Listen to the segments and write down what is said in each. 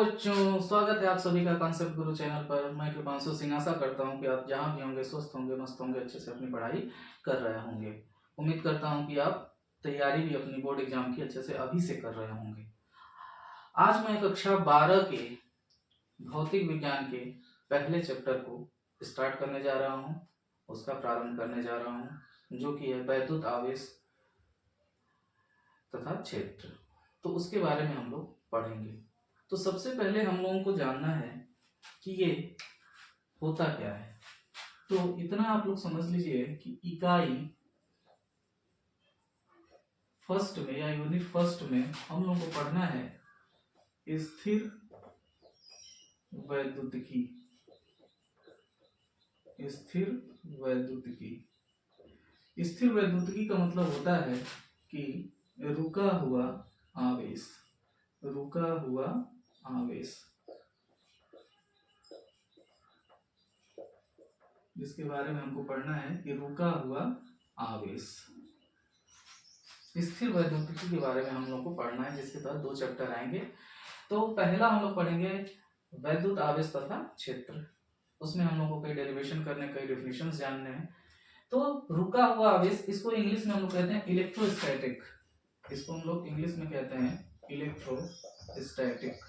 बच्चों, स्वागत है आप सभी का कॉन्सेप्ट गुरु चैनल पर। मैं कृपांशु सिंह आशा करता हूं कि आप जहां भी होंगे स्वस्थ होंगे, मस्त होंगे, अच्छे से अपनी पढ़ाई कर रहे होंगे। उम्मीद करता हूं कि आप तैयारी भी अपनी बोर्ड एग्जाम की अच्छे से अभी से कर रहे होंगे। आज मैं कक्षा 12 के भौतिक विज्ञान के पहले चैप्टर को स्टार्ट करने जा रहा हूँ, उसका प्रारंभ करने जा रहा हूँ, जो कि है वैद्युत आवेश तथा क्षेत्र। तो उसके बारे में हम लोग पढ़ेंगे। तो सबसे पहले हम लोगों को जानना है कि ये होता क्या है। तो इतना आप लोग समझ लीजिए कि इकाई फर्स्ट में या यूनिट फर्स्ट में हम लोगों को पढ़ना है स्थिर वैद्युतिकी। स्थिर वैद्युतिकी, स्थिर वैद्युतिकी का मतलब होता है कि रुका हुआ आवेश, रुका हुआ आवेश, जिसके बारे में हमको पढ़ना है कि रुका हुआ आवेश। स्थिर वैद्युतिकी के बारे में हम लोग को पढ़ना है, जिसके तहत 2 चैप्टर आएंगे। तो पहला हम लोग पढ़ेंगे वैद्युत आवेश तथा क्षेत्र। उसमें हम लोग को कई डेरिवेशन करने, कई डेफिनेशंस जानने हैं। तो रुका हुआ आवेश, इसको इंग्लिश में हम लोग कहते हैं इलेक्ट्रोस्टैटिक। इसको हम लोग इंग्लिश में कहते हैं इलेक्ट्रोस्टैटिक।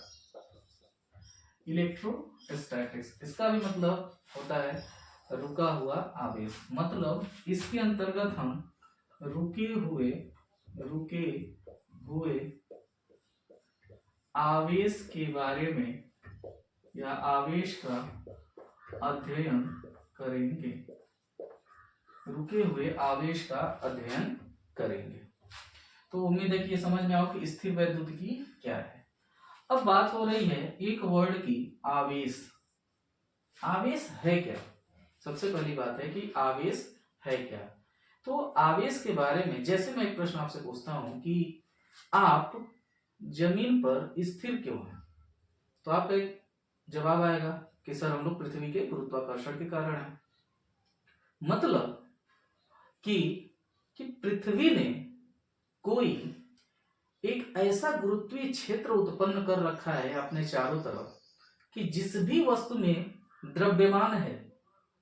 इलेक्ट्रोस्टैटिक्स, इसका भी मतलब होता है रुका हुआ आवेश। मतलब इसके अंतर्गत हम रुके हुए आवेश के बारे में या आवेश का अध्ययन करेंगे। रुके हुए आवेश का अध्ययन करेंगे। तो उम्मीद है कि ये समझ में आओ कि स्थिर वैद्युतिकी क्या है। अब बात हो रही है एक वर्ड की, आवेश। आवेश है क्या? सबसे पहली बात है कि आवेश है क्या। तो आवेश के बारे में जैसे मैं एक प्रश्न आपसे पूछता हूं कि आप जमीन पर स्थिर क्यों हैं, तो आपका एक जवाब आएगा कि सर हम लोग पृथ्वी के गुरुत्वाकर्षण के कारण हैं। मतलब कि पृथ्वी ने कोई एक ऐसा गुरुत्वीय क्षेत्र उत्पन्न कर रखा है अपने चारों तरफ कि जिस भी वस्तु में द्रव्यमान है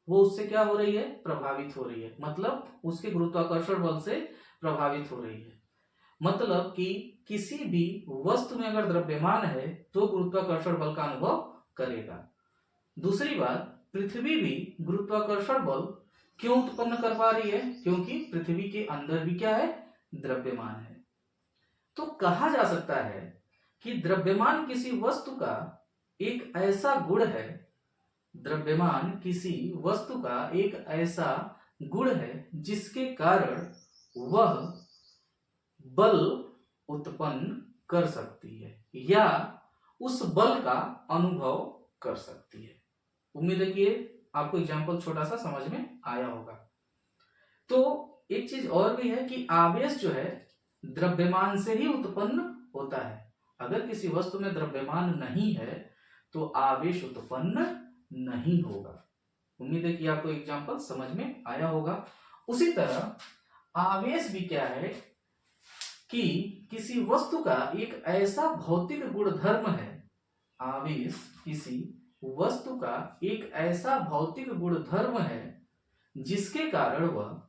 वो उससे क्या हो रही है? प्रभावित हो रही है। मतलब उसके गुरुत्वाकर्षण बल से प्रभावित हो रही है। मतलब कि किसी भी वस्तु में अगर द्रव्यमान है तो गुरुत्वाकर्षण बल का अनुभव करेगा। दूसरी बात, पृथ्वी भी गुरुत्वाकर्षण बल क्यों उत्पन्न कर पा रही है? क्योंकि पृथ्वी के अंदर भी क्या है? द्रव्यमान है। तो कहा जा सकता है कि द्रव्यमान किसी वस्तु का एक ऐसा गुण है, द्रव्यमान किसी वस्तु का एक ऐसा गुण है जिसके कारण वह बल उत्पन्न कर सकती है या उस बल का अनुभव कर सकती है। उम्मीद है कि आपको एग्जाम्पल छोटा सा समझ में आया होगा। तो एक चीज और भी है कि आवेश जो है द्रव्यमान से ही उत्पन्न होता है। अगर किसी वस्तु में द्रव्यमान नहीं है तो आवेश उत्पन्न नहीं होगा। उम्मीद है कि आपको एग्जाम्पल समझ में आया होगा। उसी तरह आवेश भी क्या है कि किसी वस्तु का एक ऐसा भौतिक गुणधर्म है। आवेश किसी वस्तु का एक ऐसा भौतिक गुणधर्म है जिसके कारण वह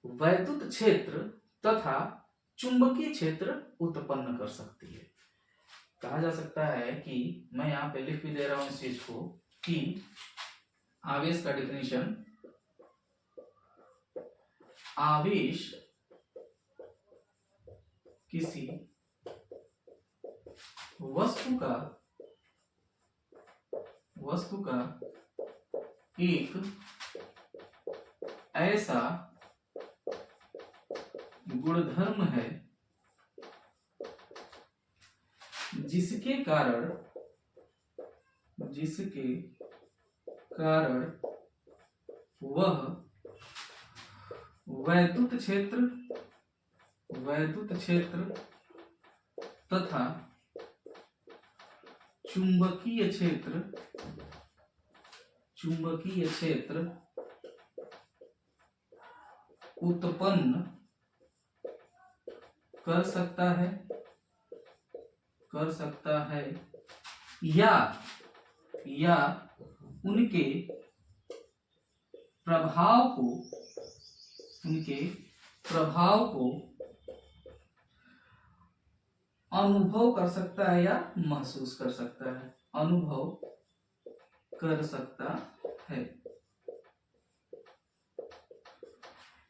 वैद्युत क्षेत्र तथा चुंबकीय क्षेत्र उत्पन्न कर सकती है। कहा जा सकता है कि मैं यहाँ पे लिख भी दे रहा हूं इस चीज को कि आवेश का डिफिनेशन, आवेश किसी वस्तु का एक ऐसा गुणधर्म है जिसके कारण वह वैद्युत क्षेत्र तथा चुंबकीय क्षेत्र उत्पन्न कर सकता है या उनके प्रभाव को अनुभव कर सकता है या महसूस कर सकता है, अनुभव कर सकता है।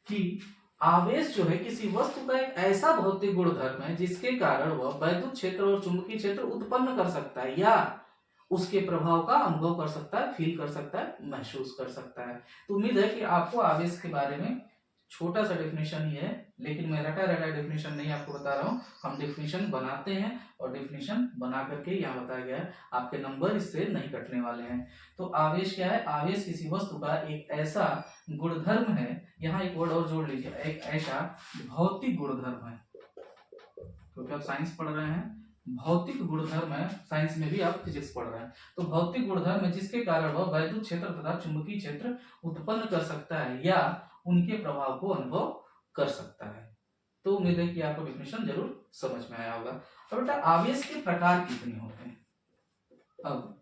कि आवेश जो है किसी वस्तु का एक ऐसा भौतिक गुणधर्म है जिसके कारण वह वैद्युत क्षेत्र और चुंबकीय क्षेत्र उत्पन्न कर सकता है या उसके प्रभाव का अनुभव कर सकता है, फील कर सकता है, महसूस कर सकता है। तो उम्मीद है कि आपको आवेश के बारे में छोटा सा डेफिनेशन ही है, लेकिन मैं रटा डेफिनेशन नहीं आपको बता रहा हूँ, हम डेफिनेशन बनाते हैं और डेफिनेशन बना करके यहाँ बताया गया है, आपके नंबर इससे नहीं कटने वाले हैं। तो आवेश क्या है? आवेश किसी वस्तु का एक ऐसा गुणधर्म है, यहाँ एक वर्ड और जोड़ लीजिए, एक ऐसा भौतिक गुणधर्म है, क्योंकि आप साइंस पढ़ रहे हैं, भौतिक गुणधर्म है, साइंस में भी आप फिजिक्स पढ़ रहे हैं, तो भौतिक गुणधर्म है जिसके कारण वह वैद्युत क्षेत्र तथा चुंबकीय क्षेत्र उत्पन्न कर सकता है या उनके प्रभाव को अनुभव कर सकता है। तो उम्मीद है कि आपको डेफिनेशन जरूर समझ में आया होगा। और बेटा आवेश के प्रकार कितने होते हैं, अब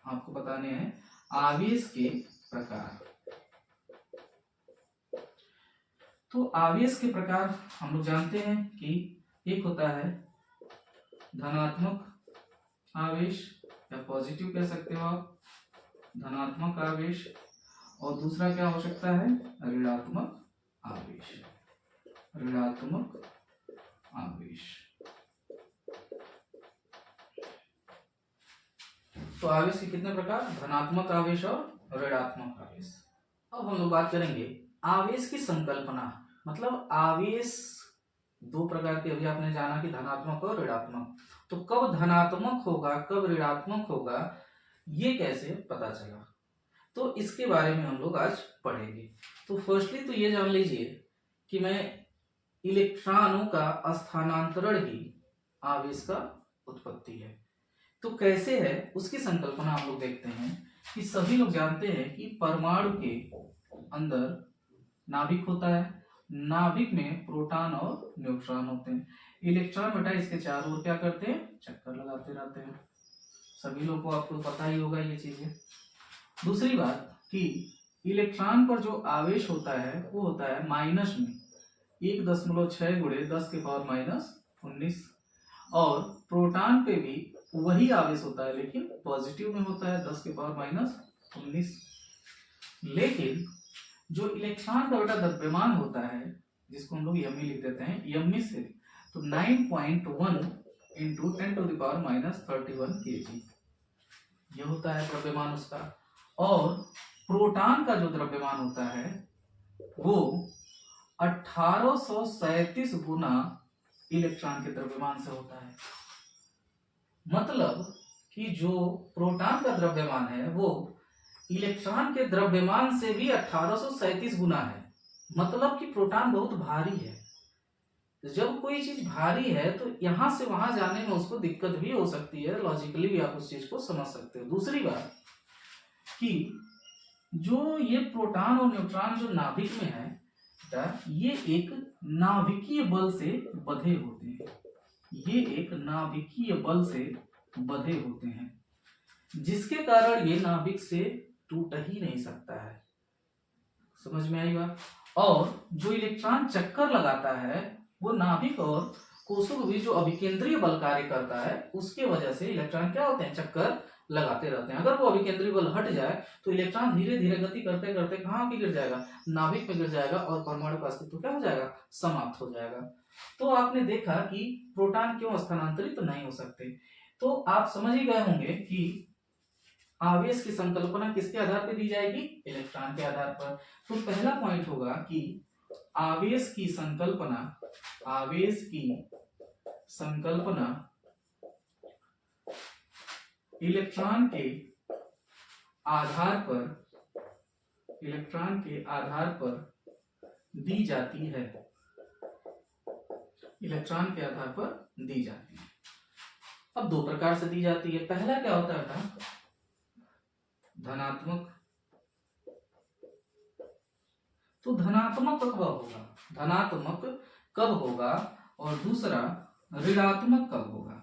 आपको बताने हैं आवेश के प्रकार। तो आवेश के प्रकार हम लोग जानते हैं कि एक होता है धनात्मक आवेश या पॉजिटिव कह सकते हो आप, धनात्मक आवेश, और दूसरा क्या हो सकता है? ऋणात्मक आवेश, ऋणात्मक आवेश। तो आवेश के कितने प्रकार? धनात्मक आवेश और ऋणात्मक आवेश। अब हम लोग बात करेंगे आवेश की संकल्पना, मतलब आवेश दो प्रकार के अभी आपने जाना कि धनात्मक और ऋणात्मक, तो कब धनात्मक होगा कब ऋणात्मक होगा ये कैसे पता चला, तो इसके बारे में हम लोग आज पढ़ेंगे। तो फर्स्टली तो ये जान लीजिए कि मैं इलेक्ट्रॉनों का स्थानांतरण ही आवेश का उत्पत्ति है। तो कैसे है उसकी संकल्पना हम लोग देखते हैं कि सभी लोग जानते हैं कि परमाणु के अंदर नाभिक होता है, नाभिक में प्रोटॉन और न्यूट्रॉन होते हैं, इलेक्ट्रॉन बेटा इसके चारों ओर क्या करते हैं? चक्कर लगाते रहते हैं, सभी लोगों को आपको पता ही होगा ये चीजें। दूसरी बात कि इलेक्ट्रॉन पर जो आवेश होता है वो होता है माइनस में 1.6 गुणे 10⁻⁻19, और प्रोटॉन पे भी वही आवेश होता है लेकिन पॉजिटिव में होता है 10⁻19। लेकिन जो इलेक्ट्रॉन का बेटा द्रव्यमान होता है जिसको हम लोग यमी लिख देते हैं, यमी से तो 9.1 इंटू 10⁻31 kg ये होता है द्रव्यमान उसका, और प्रोटॉन का जो द्रव्यमान होता है वो 1837 गुना इलेक्ट्रॉन के द्रव्यमान से होता है। मतलब कि जो प्रोटॉन का द्रव्यमान है वो इलेक्ट्रॉन के द्रव्यमान से भी 1837 गुना है। मतलब कि प्रोटॉन बहुत भारी है। जब कोई चीज भारी है तो यहां से वहां जाने में उसको दिक्कत भी हो सकती है, लॉजिकली भी आप उस चीज को समझ सकते हो। दूसरी बात कि जो ये प्रोटॉन और न्यूट्रॉन जो नाभिक में है ये एक नाभिकीय बल से बंधे होते हैं, ये एक नाभिकीय बल से बंधे होते हैं जिसके कारण ये नाभिक से टूट ही नहीं सकता है। समझ में आई बात? और जो इलेक्ट्रॉन चक्कर लगाता है वो नाभिक और कोशों के बीच जो अभिकेंद्रीय बल कार्य करता है उसके वजह से इलेक्ट्रॉन क्या होते हैं? चक्कर लगाते रहते हैं। अगर वो अभिकेंद्रीय बल हट जाए तो इलेक्ट्रॉन धीरे धीरे गति करते करते कहाँ पे गिर जाएगा? नाभिक पे गिर जाएगा और परमाणु का अस्तित्व क्या हो जाएगा? समाप्त हो जाएगा। तो आपने देखा कि प्रोटॉन क्यों स्थानांतरित तो नहीं हो सकते। तो आप समझ ही गए होंगे कि आवेश की संकल्पना किसके आधार पर दी जाएगी? इलेक्ट्रॉन के आधार पर। तो पहला पॉइंट होगा कि आवेश की संकल्पना, आवेश की संकल्पना इलेक्ट्रॉन के आधार पर, इलेक्ट्रॉन के आधार पर दी जाती है, इलेक्ट्रॉन के आधार पर दी जाती है। अब दो प्रकार से दी जाती है। पहला क्या होता है? धनात्मक। तो धनात्मक कब होगा? धनात्मक कब होगा? और दूसरा ऋणात्मक कब होगा?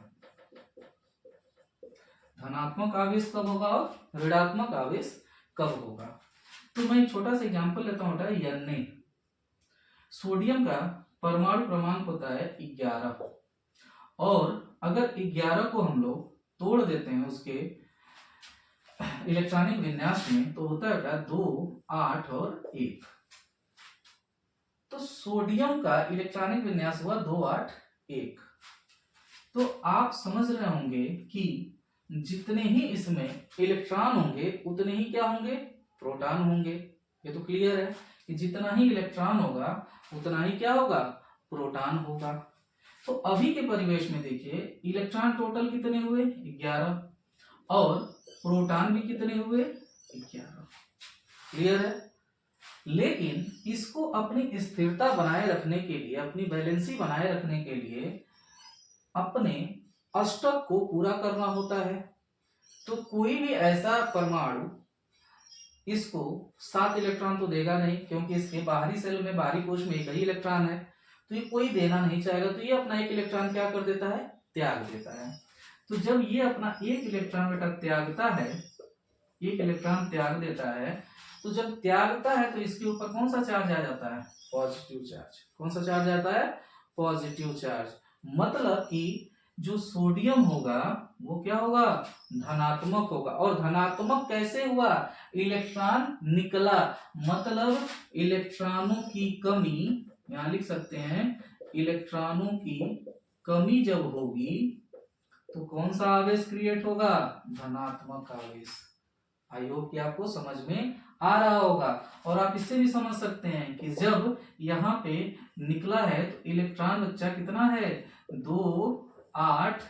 धनात्मक आवेश कब होगा और ऋणात्मक आवेश कब होगा। तो मैं एक छोटा सा एग्जांपल लेता हूँ Na। सोडियम का परमाणु क्रमांक होता है 11 और अगर 11 को हम लोग तोड़ देते हैं उसके इलेक्ट्रॉनिक विन्यास में तो होता है 2, 8 और 1। तो सोडियम का इलेक्ट्रॉनिक विन्यास हुआ 2, 8, 1। तो आप समझ रहे होंगे कि जितने ही इसमें इलेक्ट्रॉन होंगे उतने ही क्या होंगे, प्रोटॉन होंगे। ये तो क्लियर है कि जितना ही इलेक्ट्रॉन होगा उतना ही क्या होगा, प्रोटॉन होगा। तो अभी के परिवेश में देखिए इलेक्ट्रॉन टोटल कितने हुए, 11 और प्रोटॉन भी कितने हुए, 11। क्लियर है। लेकिन इसको अपनी स्थिरता बनाए रखने के लिए, अपनी बैलेंसी बनाए रखने के लिए अपने अष्टक को पूरा करना होता है। तो कोई भी ऐसा परमाणु इसको 7 इलेक्ट्रॉन तो देगा नहीं, क्योंकि इसके बाहरी सेल में, बाहरी कोश में एक ही इलेक्ट्रॉन है, तो ये कोई देना नहीं चाहेगा। तो ये अपना एक इलेक्ट्रॉन क्या कर देता है, त्याग देता है। तो जब ये अपना एक इलेक्ट्रॉन बेटा त्यागता है, एक इलेक्ट्रॉन त्याग देता है, तो जब त्यागता है तो इसके ऊपर कौन सा चार्ज आ जाता है, पॉजिटिव चार्ज। कौन सा चार्ज आता है, पॉजिटिव चार्ज। मतलब कि जो सोडियम होगा वो क्या होगा, धनात्मक होगा। और धनात्मक कैसे हुआ, इलेक्ट्रॉन निकला, मतलब इलेक्ट्रॉनों की कमी, यहां लिख सकते हैं इलेक्ट्रॉनों की कमी जब होगी तो कौन सा आवेश क्रिएट होगा, धनात्मक आवेश। आई होप कि आपको समझ में आ रहा होगा। और आप इससे भी समझ सकते हैं कि जब यहाँ पे निकला है तो इलेक्ट्रॉन बच्चा कितना है, 2, 8,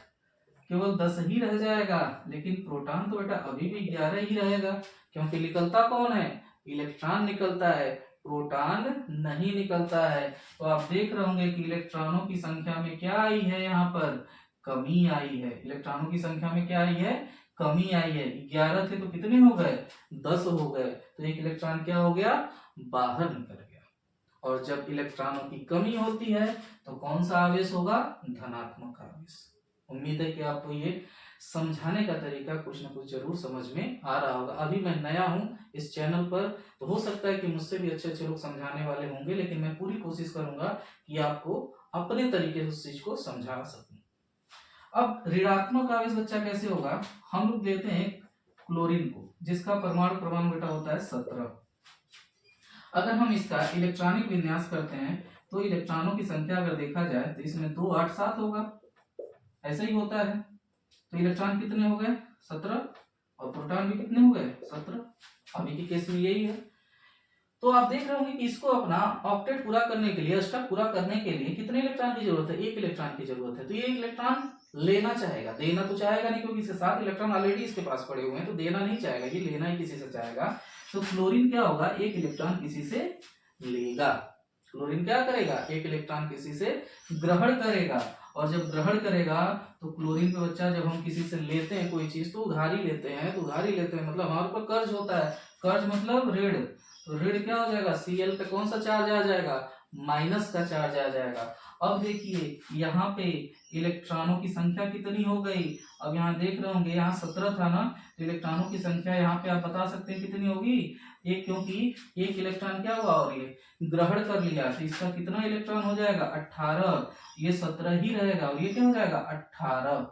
केवल 10 ही रह जाएगा। लेकिन प्रोटॉन तो बेटा अभी भी 11 ही रहेगा, क्योंकि निकलता कौन है, इलेक्ट्रॉन निकलता है, प्रोटॉन नहीं निकलता है। तो आप देख रहे होंगे कि इलेक्ट्रॉनों की संख्या में क्या आई है, यहाँ पर कमी आई है। इलेक्ट्रॉनों की संख्या में क्या आई है, कमी आई है। 11 थे तो कितने हो गए, 10 हो गए। तो एक इलेक्ट्रॉन क्या हो गया, बाहर निकल गया। और जब इलेक्ट्रॉनों की कमी होती है तो कौन सा आवेश होगा, धनात्मक आवेश। उम्मीद है कि आपको ये समझाने का तरीका कुछ ना कुछ जरूर समझ में आ रहा होगा। अभी मैं नया हूं इस चैनल पर, तो हो सकता है कि मुझसे भी अच्छे अच्छे लोग समझाने वाले होंगे, लेकिन मैं पूरी कोशिश करूंगा कि आपको अपने तरीके से उस चीज को समझा सकूं। अब ऋणात्मक आवेश बच्चा कैसे होगा, हम लोग देते हैं क्लोरीन को, जिसका परमाणु क्रमांक बेटा होता है 17। अगर हम इसका इलेक्ट्रॉनिक विन्यास करते हैं तो इलेक्ट्रॉनों की संख्या अगर देखा जाए तो इसमें 2, 8, 7 होगा, ऐसा ही होता है। तो इलेक्ट्रॉन कितने हो गए, 17, और प्रोटॉन भी कितने हो गए, 17। अभी के केस में यही है। तो आप देख रहे होंगे कि इसको अपना ऑक्टेट पूरा करने के लिए, अष्टक पूरा करने के लिए कितने इलेक्ट्रॉन की जरूरत है, एक इलेक्ट्रॉन की जरूरत है। तो ये इलेक्ट्रॉन लेना चाहेगा, देना तो चाहेगा नहीं, क्योंकि इसके 7 इलेक्ट्रॉन ऑलरेडी इसके पास पड़े हुए हैं, तो देना नहीं चाहेगा, ये लेना ही किसी से चाहेगा। तो क्लोरीन क्या होगा, एक इलेक्ट्रॉन किसी से लेगा। क्लोरीन क्या करेगा, एक इलेक्ट्रॉन किसी से ग्रहण करेगा। और जब ग्रहण करेगा तो क्लोरीन पे बच्चा, जब हम किसी से लेते हैं कोई चीज तो उधारी लेते हैं, तो उधारी लेते हैं मतलब हमारे ऊपर कर्ज होता है, कर्ज मतलब ऋण। तो ऋण क्या हो जाएगा, Cl पे कौन सा चार्ज आ जाएगा, माइनस का चार्ज आ जाएगा। अब देखिए यहाँ पे इलेक्ट्रॉनों की संख्या कितनी हो गई, अब यहाँ देख रहे होंगे यहाँ 17 था ना, तो इलेक्ट्रॉनों की संख्या यहाँ पे आप बता सकते हैं कितनी होगी, एक, क्योंकि एक इलेक्ट्रॉन क्या हुआ और ये ग्रहण कर लिया, तो इसका कितना इलेक्ट्रॉन हो जाएगा, 18। ये 17 ही रहेगा और ये क्या हो जाएगा, 18।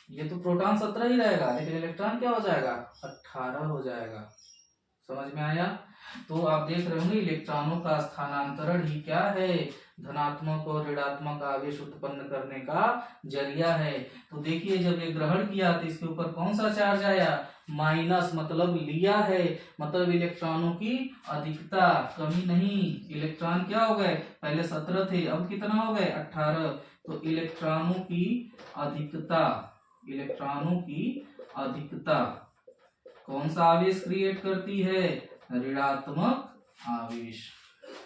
ये तो प्रोटॉन 17 ही रहेगा, लेकिन इलेक्ट्रॉन क्या हो जाएगा, 18 हो जाएगा। समझ में आया। तो आप देख रहे होंगे इलेक्ट्रॉनों का स्थानांतरण ही क्या है, धनात्मक और ऋणात्मक आवेश उत्पन्न करने का जरिया है। तो देखिए जब ये ग्रहण किया तो इसके ऊपर कौन सा चार्ज आया, माइनस, मतलब लिया है, मतलब इलेक्ट्रॉनों की अधिकता, कमी नहीं। इलेक्ट्रॉन क्या हो गए, पहले 17 थे, अब कितना हो गए, 18। तो इलेक्ट्रॉनों की अधिकता, इलेक्ट्रॉनों की अधिकता कौन सा आवेश क्रिएट करती है, ऋणात्मक आवेश।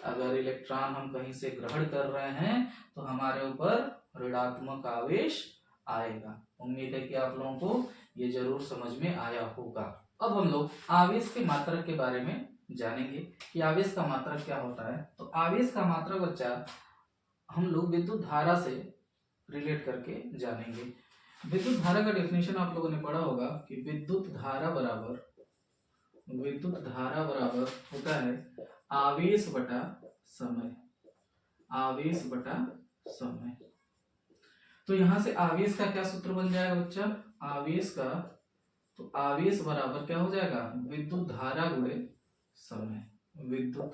अगर इलेक्ट्रॉन हम कहीं से ग्रहण कर रहे हैं तो हमारे ऊपर ऋणात्मक आवेश आएगा। उम्मीद है कि आप लोगों को ये जरूर समझ में आया होगा। अब हम लोग आवेश के मात्रक के बारे में जानेंगे कि आवेश का मात्रक क्या होता है। तो आवेश का मात्रक बच्चा हम लोग विद्युत धारा से रिलेट करके जानेंगे। विद्युत धारा का डेफिनेशन आप लोगों ने पढ़ा होगा कि विद्युत धारा बराबर होता है आवेश बटा समय। आवेश बटा समय। तो यहां से आवेश का क्या सूत्र बन जाएगा बच्चा? आवेश बराबर क्या हो जाएगा? विद्युत धारा गुणे समय। विद्युत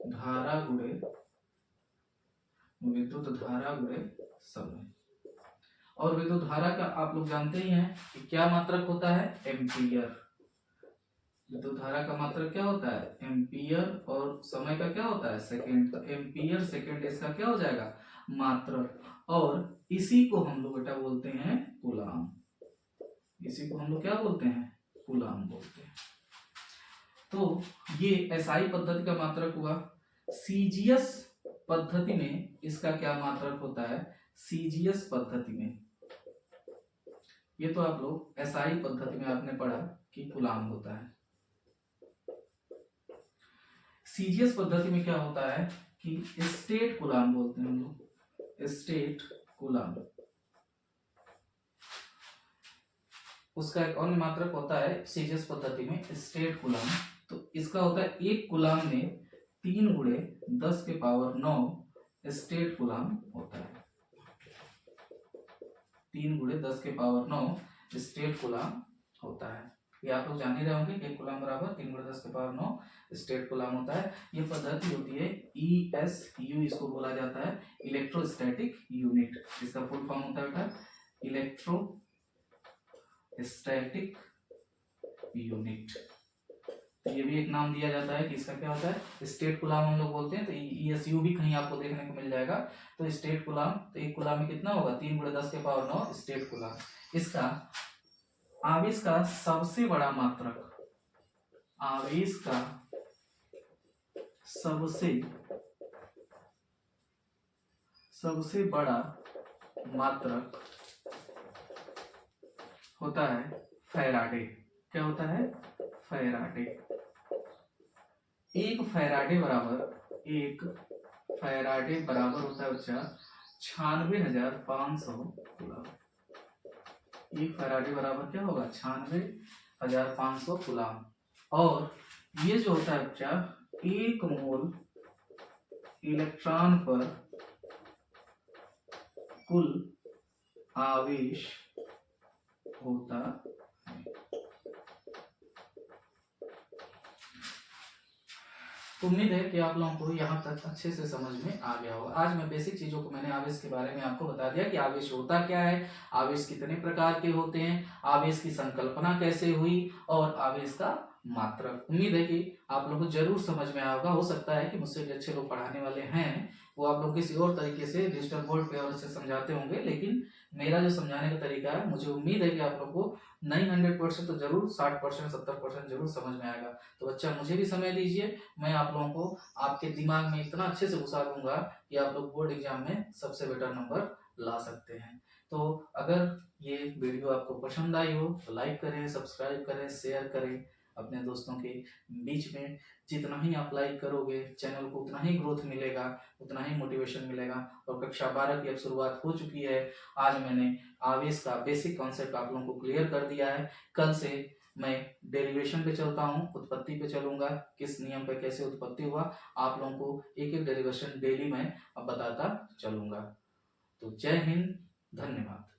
धारा गुणे समय। और विद्युत धारा का आप लोग जानते ही हैं कि क्या मात्रक होता है? एम्पियर। विद्युत धारा का मात्रक क्या होता है? एम्पियर। और समय का क्या होता है? सेकंड। तो एम्पियर सेकंड इसका क्या हो जाएगा? मात्रक। और इसी को हम लोग बेटा बोलते हैं कूलाम। इसी को हम लोग क्या बोलते हैं? कूलाम बोलते हैं। तो ये एसआई पद्धति का मात्रक हुआ। सीजीएस पद्धति में इसका क्या मात्रक होता है? सीजीएस पद्धति में, ये तो आप लोग एसआई पद्धति में आपने पढ़ा कि कूलाम होता है। सीजीएस पद्धति में क्या होता है कि स्टेट कूलाम बोलते हैं हम लोग। स्टेट कूलाम, उसका एक अन्य मात्रक होता है सीजीएस पद्धति में स्टेट कूलाम। तो इसका होता है 1 कूलाम में 3 गुणे 10 के पावर 9 स्टेट कूलाम होता है। 3 गुणे 10 के पावर 9 स्टेट कूलाम होता है। ये आप लोग जान ही रहे होंगे कि 1 कूलाम बराबर 3 गुणे 10 के पावर 9 स्टेट कूलाम होता है। ये पद्धति होती है ESU, इसको बोला जाता है इलेक्ट्रोस्टैटिक यूनिट। इसका फुल फॉर्म होता है बेटा इलेक्ट्रोस्टैटिक यूनिट। तो ये भी एक नाम दिया जाता है कि इसका क्या होता है? स्टेट कूलाम हम लोग बोलते हैं। तो ESU भी कहीं आपको देखने को मिल जाएगा। तो स्टेट कूलाम, तो 1 कूलाम में कितना होगा? 3 गुणे 10 के पावर 9 स्टेट कूलाम। इसका आवेश का सबसे बड़ा मात्रक, आवेश का सबसे बड़ा मात्रक होता है फैराडे। क्या होता है? फैराडे। एक फैराडे बराबर होता है बच्चा 96,500 कूलाम। एक फैराडे बराबर क्या होगा? 96,500 कूलाम। और ये जो होता है बच्चा 1 मोल इलेक्ट्रॉन पर कुल आवेश होता है। उम्मीद है कि आप लोगों को यहाँ तक अच्छे से समझ में आ गया होगा। आज मैं बेसिक चीजों को मैंने आवेश के बारे में आपको बता दिया कि आवेश होता क्या है, आवेश कितने प्रकार के होते हैं, आवेश की संकल्पना कैसे हुई और आवेश का मात्रक। उम्मीद है कि आप लोगों को जरूर समझ में आएगा। हो सकता है कि मुझसे जो अच्छे लोग पढ़ाने वाले हैं वो आप लोग किसी और तरीके से डिजिटल बोर्ड पे और अच्छे समझाते होंगे, लेकिन मेरा जो समझाने का तरीका है, मुझे उम्मीद है कि आप लोग को नहीं 100% तो जरूर 60% 70% जरूर समझ में आएगा। तो बच्चा मुझे भी समय दीजिए, मैं आप लोगों को आपके दिमाग में इतना अच्छे से घुसा दूंगा कि आप लोग बोर्ड एग्जाम में सबसे बेटर नंबर ला सकते हैं। तो अगर ये वीडियो आपको पसंद आई हो तो लाइक करें, सब्सक्राइब करें, शेयर करें अपने दोस्तों के बीच में। जितना ही आप लाइक करोगे चैनल को उतना ही ग्रोथ मिलेगा, उतना ही मोटिवेशन मिलेगा। और कक्षा 12 की अब शुरुआत हो चुकी है। आज मैंने आवेश का बेसिक कॉन्सेप्ट आप लोगों को क्लियर कर दिया है। कल से मैं डेरिवेशन पे चलता हूँ, उत्पत्ति पे चलूंगा, किस नियम पे कैसे उत्पत्ति हुआ, आप लोगों को एक एक डेरिवेशन डेली मैं अब बताता चलूंगा। तो जय हिंद, धन्यवाद।